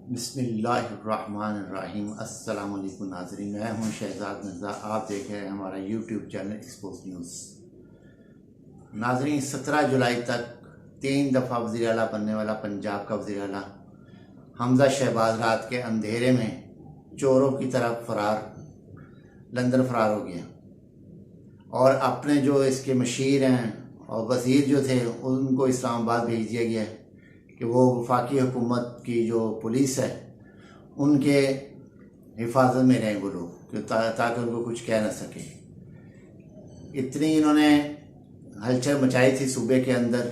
बिस्मिल्लाहिर्रहमानिर्रहीम। अस्सलाम वालेकुम नाज़रीन, मैं हूं शहजाद मिर्ज़ा। आप देख रहे हैं हमारा यूट्यूब चैनल एक्सपोज न्यूज़। नाज़रीन, 17 जुलाई तक 3 दफ़ा वज़ीर आला बनने वाला पंजाब का वज़ीर आला हमज़ा शहबाज रात के अंधेरे में चोरों की तरफ लंदन फ़रार हो गया और अपने जो इसके मशीर हैं और वज़ीर जो थे उनको इस्लामाबाद भेज दिया गया कि वो वफाकी हुकूमत की जो पुलिस है उनके हिफाजत में रहें वो लोग, ताकि उनको कुछ कह ना सके। इतनी इन्होंने हलचल मचाई थी सूबे के अंदर।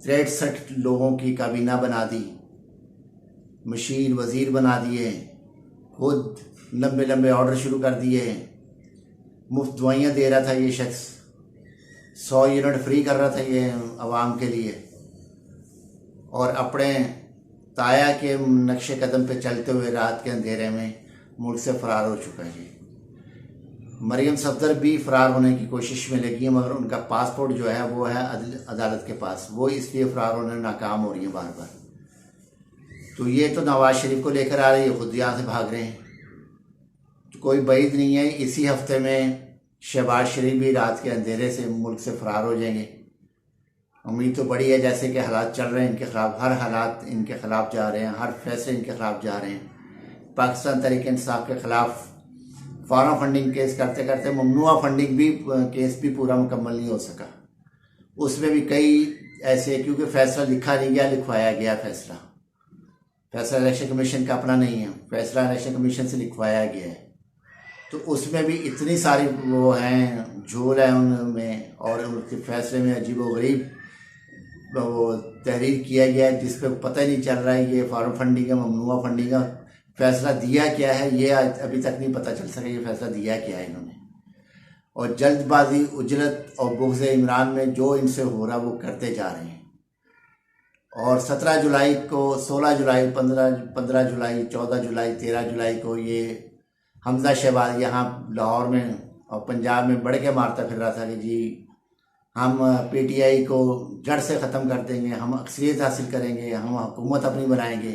63 लोगों की काबीना बना दी, मशीर वज़ीर बना दिए, खुद लंबे लंबे ऑर्डर शुरू कर दिए। मुफ्त दवाइयाँ दे रहा था ये शख्स, 100 यूनिट फ्री कर रहा था ये आवाम के लिए, और अपने ताया के नक्शे कदम पे चलते हुए रात के अंधेरे में मुल्क से फ़रार हो चुका है। मरियम सफदर भी फ़रार होने की कोशिश में लगी है, मगर उनका पासपोर्ट जो है वो है अदालत के पास, वो इसलिए फ़रार होने में नाकाम हो रही है बार बार। तो ये तो नवाज़ शरीफ को लेकर आ रही है, खुद यहाँ से भाग रहे हैं। तो कोई बाइद नहीं है, इसी हफ्ते में शहबाज शरीफ भी रात के अंधेरे से मुल्क से फ़रार हो जाएंगे। उम्मीद तो बड़ी है, जैसे कि हालात चल रहे हैं इनके ख़िलाफ़, हर हालात इनके ख़िलाफ़ जा रहे हैं, हर फैसले इनके ख़िलाफ़ जा रहे हैं। पाकिस्तान तहरीक इंसाफ के ख़िलाफ़ फॉरेन फंडिंग केस करते करते ममनुआ फंडिंग भी केस भी पूरा मुकम्मल नहीं हो सका। उसमें भी कई ऐसे, क्योंकि फ़ैसला लिखा नहीं गया, लिखवाया गया फैसला इलेक्शन कमीशन का अपना नहीं है, फैसला इलेक्शन कमीशन से लिखवाया गया है। तो उसमें भी इतनी सारी वो हैं, झोल है उनमें, और उनके फैसले में अजीबोगरीब वो तहरीर किया गया है जिस पे पता ही नहीं चल रहा है ये फॉरेन फंडिंग है, ममनुआ फंडिंग है। फैसला दिया क्या है ये अभी तक नहीं पता चल सका, ये फैसला दिया क्या है इन्होंने। और जल्दबाजी, उजलत और बुग़्ज़ इमरान में जो इनसे हो रहा वो करते जा रहे हैं। और 17 जुलाई को, 16 जुलाई, 15 जुलाई, 14 जुलाई, 13 जुलाई को ये हमज़ा शहबाज यहाँ लाहौर में और पंजाब में बढ़ के मारता फिर रहा था कि जी हम पीटीआई को जड़ से ख़त्म कर देंगे, हम अक्सरियत हासिल करेंगे, हम हुकूमत अपनी बनाएंगे।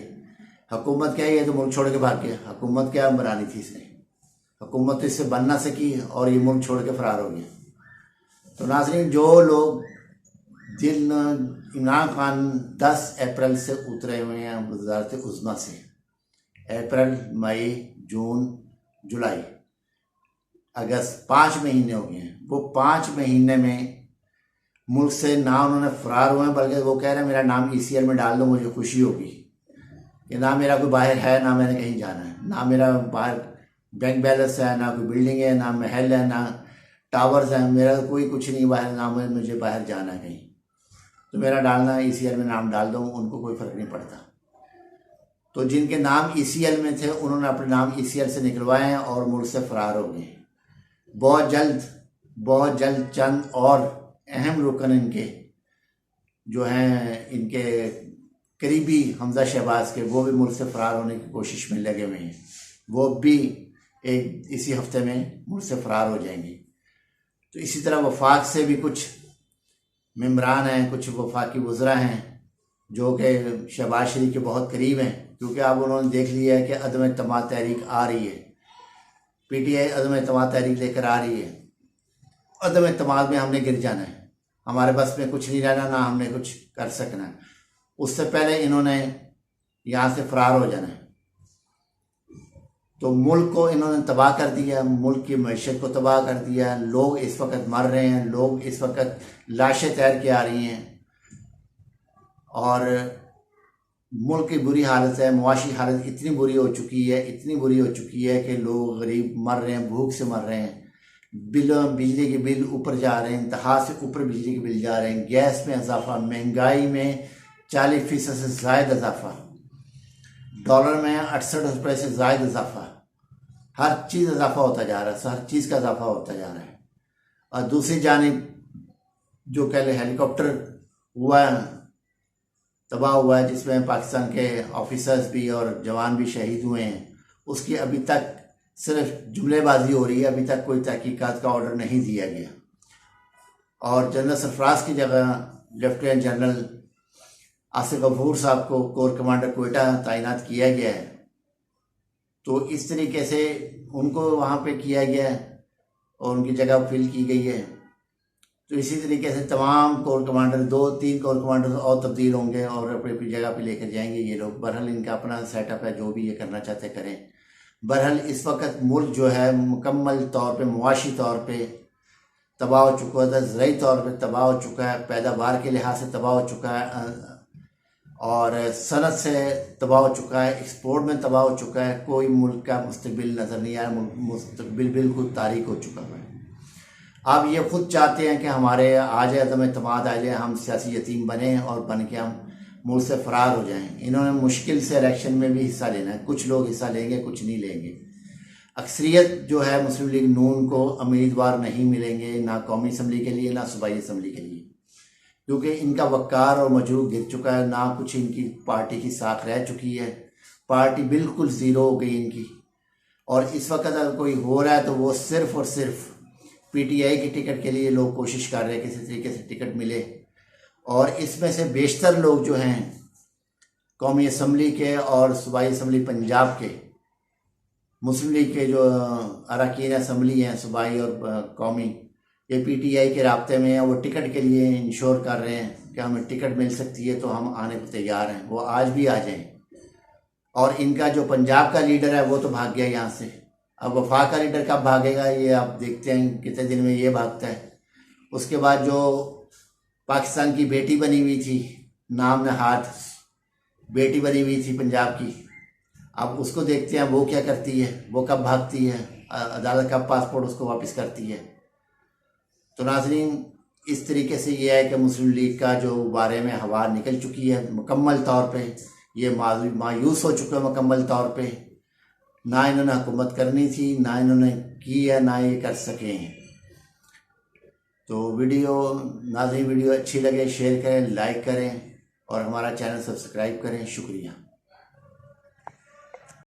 हुकूमत क्या है, ये तो मुल्क छोड़ के भाग गया। हुकूमत क्या बनानी थी इसने, हुकूमत तो इससे बन ना सकी और ये मुल्क छोड़ के फ़रार हो गया। तो नाज़रीन, जो लोग जिन इमरान खान 10 अप्रैल से उतरे हुए हैं वज़ारत उज़्मा से, अप्रैल, मई, जून, जुलाई, अगस्त, 5 महीने हो गए हैं। वो 5 महीने में मुल्क से ना उन्होंने फ़रार हुए हैं, बल्कि वो कह रहे हैं मेरा नाम ECL में डाल दो, मुझे खुशी होगी कि ना मेरा कोई बाहर है, ना मैंने कहीं जाना है, ना मेरा बाहर बैंक बैलेंस है, ना कोई बिल्डिंग है, ना महल है, ना टावर्स हैं, मेरा कोई कुछ नहीं बाहर, ना मुझे बाहर जाना है कहीं। तो मेरा डालना ECL में नाम डाल दो, उनको कोई फ़र्क नहीं पड़ता। तो जिनके नाम ECL में थे उन्होंने अपने नाम ECL से निकलवाए हैं और मुल्क से फ़रार हो गए। बहुत जल्द चंद और अहम रुकन इनके जो हैं, इनके करीबी हमज़ा शहबाज के, वो भी मुल्क से फ़रार होने की कोशिश में लगे हुए हैं। वो भी इसी हफ्ते में मुल्क से फ़रार हो जाएंगे। तो इसी तरह वफाक से भी कुछ मेम्बरान हैं, कुछ वफाकी वज़रा हैं जो कि शहबाज शरीफ के बहुत करीब हैं, क्योंकि अब उन्होंने देख लिया है कि अदम एतमाद तहरीक आ रही है, PTI अदम एतमाद तहरीक लेकर आ रही है। अदम एतमाद में हमने गिर जाना है, हमारे बस में कुछ नहीं रहना, ना हमने कुछ कर सकना है। उससे पहले इन्होंने यहाँ से फ़रार हो जाना है। तो मुल्क को इन्होंने तबाह कर दिया, मुल्क की मईशत को तबाह कर दिया। लोग इस वक्त मर रहे हैं, लोग इस वक्त लाशें तैर के आ रही हैं, और मुल्क की बुरी हालत है, मुआशी हालत इतनी बुरी हो चुकी है कि लोग गरीब मर रहे हैं, भूख से मर रहे हैं। बिजली के बिल ऊपर जा रहे हैं, इंतहा से ऊपर बिजली के बिल जा रहे हैं। गैस में इजाफा, महंगाई में 40% से ज़ायद इजाफा, डॉलर में 68 रुपये से ज़ायद इजाफा, हर चीज़ इजाफा होता जा रहा है, हर चीज़ का इजाफा होता जा रहा है। और दूसरी जानिब जो कल हेलीकॉप्टर हुआ है, तबाह हुआ है, जिसमें पाकिस्तान के ऑफिसर्स भी और जवान भी शहीद हुए हैं, उसकी अभी तक सिर्फ जुमलेबाजी हो रही है, अभी तक कोई तहकीकात का ऑर्डर नहीं दिया गया। और जनरल सरफराज की जगह लेफ्टिनेंट जनरल आसिफ गफूर साहब को कोर कमांडर क्वेटा तैनात किया गया है, तो इस तरीके से उनको वहाँ पे किया गया है और उनकी जगह फिल की गई है। तो इसी तरीके से तमाम कोर कमांडर, 2-3 कोर कमांडर और तब्दील होंगे और अपनी अपनी जगह पे लेकर जाएंगे ये लोग। बहरहाल इनका अपना सेटअप है, जो भी ये करना चाहते करें। बहरहाल इस वक्त मुल्क जो है मुकम्मल तौर पे मुआशी तौर पे तबाह हो चुका है, ज़राई तौर पे तबाह हो चुका है, पैदावार के लिहाज से तबाह हो चुका है और सनत से तबाह हो चुका है, एक्सपोर्ट में तबाह हो चुका है। कोई मुल्क का मुस्तकबिल नज़र नहीं आया, मुस्तकबिल बिल्कुल तारीक हो चुका है। आप ये खुद चाहते हैं कि हमारे आ जाए अदम एतमाद आ जाए, हम सियासी यतीम बने और बन के हम मुल्क से फ़रार हो जाएं। इन्होंने मुश्किल से इलेक्शन में भी हिस्सा लेना है, कुछ लोग हिस्सा लेंगे, कुछ नहीं लेंगे। अक्सरियत जो है मुस्लिम लीग नून को उम्मीदवार नहीं मिलेंगे, ना कौमी असम्बली के लिए ना सूबाई असम्बली के लिए, क्योंकि इनका वक़ार और मजरूह गिर चुका है। ना कुछ इनकी पार्टी की साख रह चुकी है, पार्टी बिल्कुल ज़ीरो हो गई इनकी। और इस वक्त अगर कोई हो रहा है तो वो सिर्फ़ और सिर्फ पीटीआई की टिकट के लिए लोग कोशिश कर रहे हैं किसी तरीके से टिकट मिले। और इसमें से बेशतर लोग जो हैं कौमी असम्बली के और सूबाई असम्बली पंजाब के, मुस्लिम लीग के जो अरकान असम्बली हैं सूबाई और कौमी, ये पीटीआई के राब्ते में हैं। वो टिकट के लिए इंश्योर कर रहे हैं कि हमें टिकट मिल सकती है तो हम आने को तैयार हैं, वो आज भी आ जाएं। और इनका जो पंजाब का लीडर है वो तो भाग गया यहाँ से। अब वफाक का लीडर कब भागेगा ये आप देखते हैं, कितने दिन में ये भागता है। उसके बाद जो पाकिस्तान की बेटी बनी हुई थी, नाम नहाद बेटी बनी हुई थी पंजाब की, अब उसको देखते हैं वो क्या करती है, वो कब भागती है, अदालत कब पासपोर्ट उसको वापस करती है। तो नाज़रीन, इस तरीके से ये है कि मुस्लिम लीग का जो बारे में हवा निकल चुकी है मुकम्मल तौर पे, ये मायूस हो चुका है मुकम्मल तौर पे। ना इन्होंने हुकूमत करनी थी, ना इन्होंने की है, ना ये कर सके हैं। तो नाज़रीन वीडियो अच्छी लगे शेयर करें, लाइक करें और हमारा चैनल सब्सक्राइब करें। शुक्रिया।